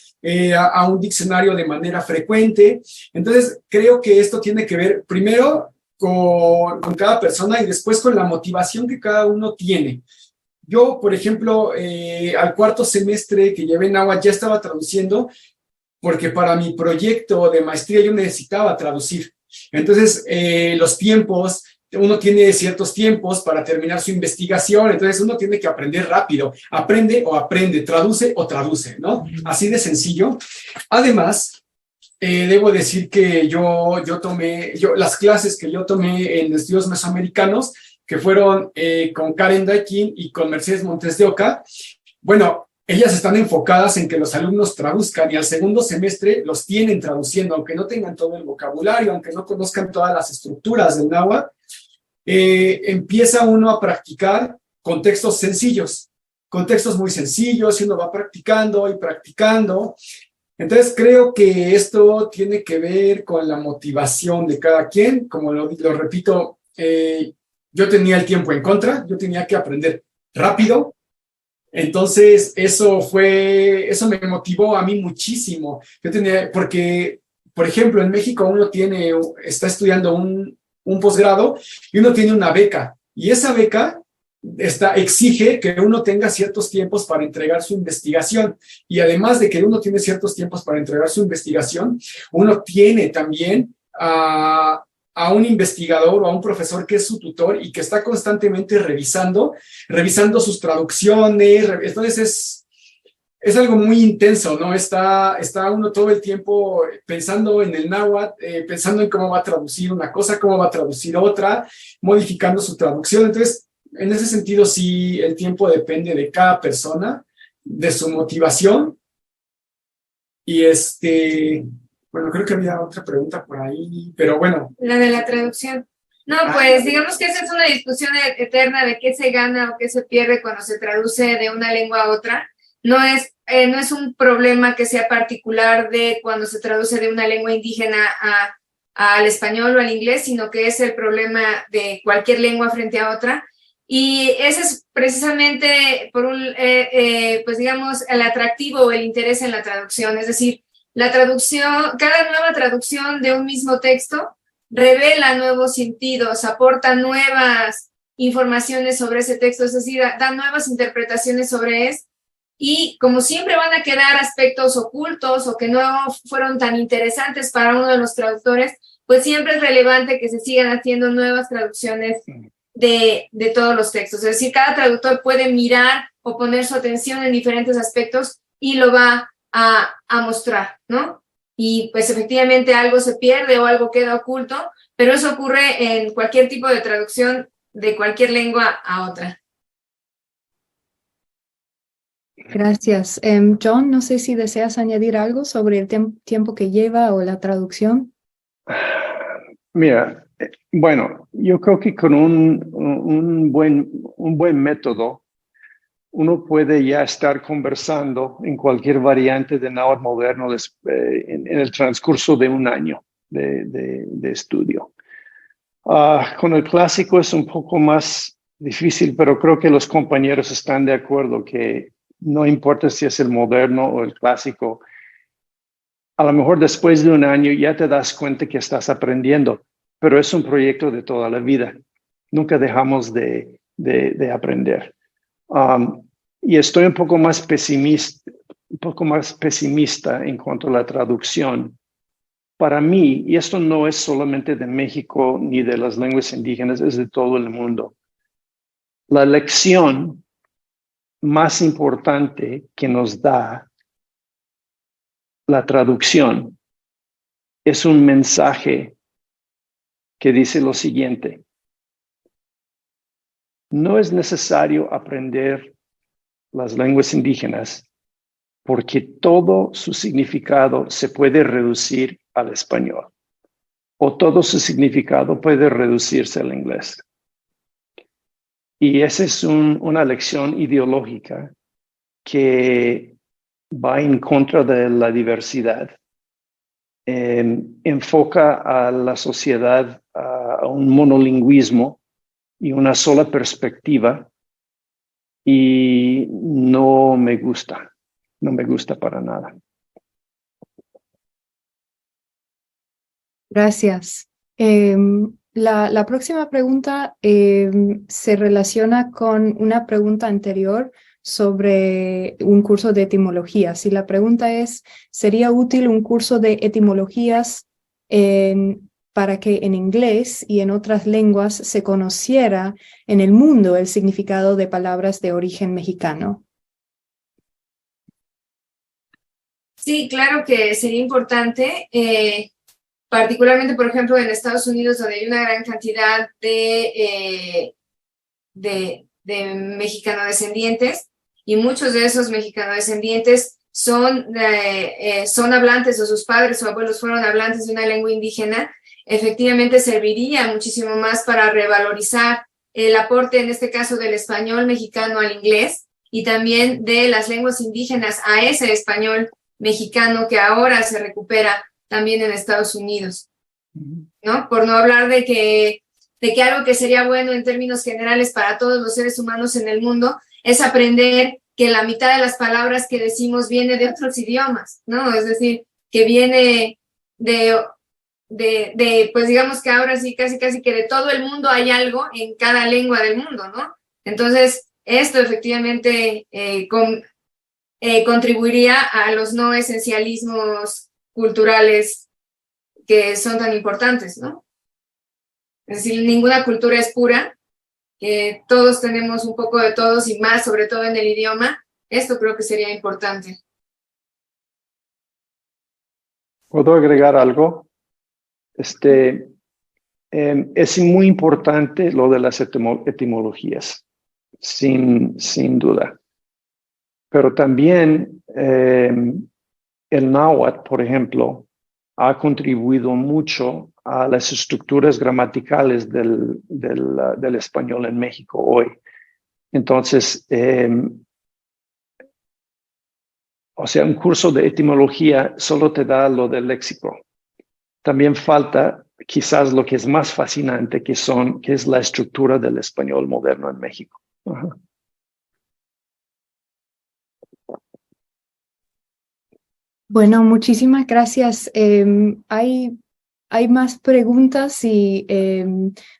Speaker 3: a un diccionario de manera frecuente. Entonces, creo que esto tiene que ver primero con cada persona y después con la motivación que cada uno tiene. Yo, por ejemplo, al 4º semestre que llevé en náhuatl ya estaba traduciendo porque para mi proyecto de maestría yo necesitaba traducir. Entonces, los tiempos, uno tiene ciertos tiempos para terminar su investigación, entonces uno tiene que aprender rápido. Aprende o aprende, traduce o traduce, ¿no? Así de sencillo. Además, debo decir que las clases que yo tomé en estudios mesoamericanos, que fueron con Karen Daikin y con Mercedes Montes de Oca, bueno, ellas están enfocadas en que los alumnos traduzcan y al 2º semestre los tienen traduciendo, aunque no tengan todo el vocabulario, aunque no conozcan todas las estructuras del náhuatl, empieza uno a practicar con textos sencillos, con textos muy sencillos, y uno va practicando y practicando. Entonces creo que esto tiene que ver con la motivación de cada quien. Como lo repito, yo tenía el tiempo en contra, yo tenía que aprender rápido. Entonces, eso me motivó a mí muchísimo. Porque, por ejemplo, en México uno está estudiando un posgrado y uno tiene una beca. Y esa beca exige que uno tenga ciertos tiempos para entregar su investigación. Y además de que uno tiene ciertos tiempos para entregar su investigación, uno tiene también a un investigador o a un profesor que es su tutor y que está constantemente revisando sus traducciones. Entonces es algo muy intenso, ¿no? Está uno todo el tiempo pensando en el náhuatl, pensando en cómo va a traducir una cosa, cómo va a traducir otra, modificando su traducción. Entonces, en ese sentido, sí, el tiempo depende de cada persona, de su motivación. Y bueno, creo que había otra pregunta por ahí, pero bueno.
Speaker 2: La de la traducción. No, pues digamos que esa es una discusión eterna de qué se gana o qué se pierde cuando se traduce de una lengua a otra. No es un problema que sea particular de cuando se traduce de una lengua indígena al español o al inglés, sino que es el problema de cualquier lengua frente a otra. Y ese es precisamente, pues digamos, el atractivo o el interés en la traducción. Es decir, cada nueva traducción de un mismo texto revela nuevos sentidos, aporta nuevas informaciones sobre ese texto, es decir, da nuevas interpretaciones sobre él, y como siempre van a quedar aspectos ocultos o que no fueron tan interesantes para uno de los traductores, pues siempre es relevante que se sigan haciendo nuevas traducciones de todos los textos. Es decir, cada traductor puede mirar o poner su atención en diferentes aspectos y lo va a mostrar, ¿no? Y pues efectivamente algo se pierde o algo queda oculto, pero eso ocurre en cualquier tipo de traducción de cualquier lengua a otra.
Speaker 1: Gracias. John, no sé si deseas añadir algo sobre el tiempo que lleva o la traducción.
Speaker 4: Mira, bueno, yo creo que con un buen método uno puede ya estar conversando en cualquier variante de náhuatl moderno en el transcurso de un año de estudio. Con el clásico es un poco más difícil, pero creo que los compañeros están de acuerdo que no importa si es el moderno o el clásico, a lo mejor después de un año ya te das cuenta que estás aprendiendo, pero es un proyecto de toda la vida. Nunca dejamos de aprender. Y estoy un poco más pesimista en cuanto a la traducción. Para mí, y esto no es solamente de México ni de las lenguas indígenas, es de todo el mundo. La lección más importante que nos da la traducción es un mensaje que dice lo siguiente: no es necesario aprender las lenguas indígenas porque todo su significado se puede reducir al español o todo su significado puede reducirse al inglés. Y esa es una lección ideológica que va en contra de la diversidad. Enfoca a la sociedad a un monolingüismo y una sola perspectiva, y no me gusta para nada.
Speaker 1: Gracias. La próxima pregunta se relaciona con una pregunta anterior sobre un curso de etimologías. Y la pregunta es, ¿sería útil un curso de etimologías para que en inglés y en otras lenguas se conociera en el mundo el significado de palabras de origen mexicano?
Speaker 2: Sí, claro que sería importante, particularmente, por ejemplo, en Estados Unidos, donde hay una gran cantidad de mexicanodescendientes, y muchos de esos mexicanodescendientes son hablantes, o sus padres o abuelos fueron hablantes de una lengua indígena. Efectivamente serviría muchísimo más para revalorizar el aporte, en este caso, del español mexicano al inglés, y también de las lenguas indígenas a ese español mexicano que ahora se recupera también en Estados Unidos, ¿no? Por no hablar de que algo que sería bueno en términos generales para todos los seres humanos en el mundo es aprender que la mitad de las palabras que decimos viene de otros idiomas, ¿no? Es decir, que viene pues digamos que ahora sí casi que de todo el mundo hay algo en cada lengua del mundo, ¿no? Entonces, esto efectivamente contribuiría a los no esencialismos culturales que son tan importantes, ¿no? Es decir, ninguna cultura es pura, todos tenemos un poco de todos y más, sobre todo en el idioma. Esto creo que sería importante.
Speaker 4: ¿Puedo agregar algo? Es muy importante lo de las etimologías, sin duda. Pero también el náhuatl, por ejemplo, ha contribuido mucho a las estructuras gramaticales del español en México hoy. Entonces, o sea, un curso de etimología solo te da lo del léxico. También falta quizás lo que es más fascinante, que es la estructura del español moderno en México. Ajá.
Speaker 1: Bueno, muchísimas gracias. Hay más preguntas,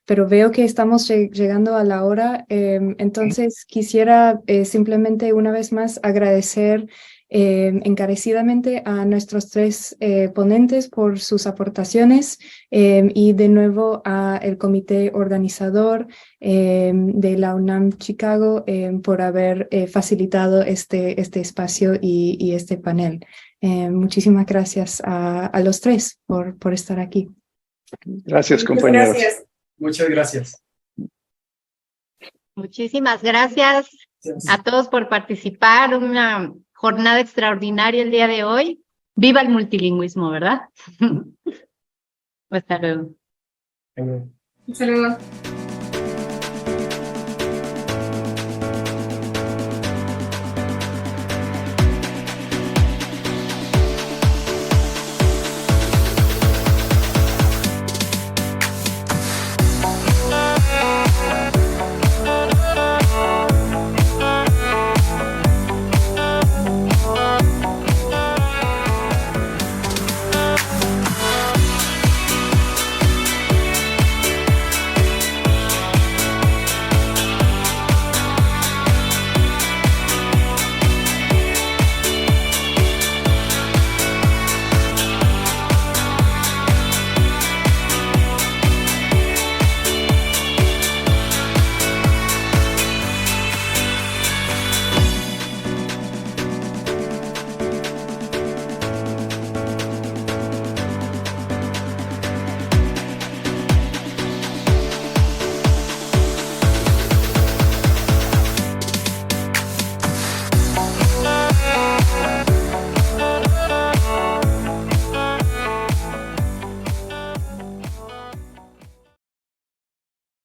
Speaker 1: pero veo que estamos llegando a la hora. Entonces, quisiera simplemente una vez más agradecer encarecidamente a nuestros tres ponentes por sus aportaciones, y de nuevo al comité organizador de la UNAM Chicago por haber facilitado este espacio y este panel. Muchísimas gracias a los tres por estar aquí.
Speaker 4: Gracias, compañeros.
Speaker 2: Gracias.
Speaker 3: Muchas gracias.
Speaker 5: Muchísimas gracias a todos por participar. Una jornada extraordinaria el día de hoy. Viva el multilingüismo, ¿verdad? Hasta luego.
Speaker 2: Hasta luego.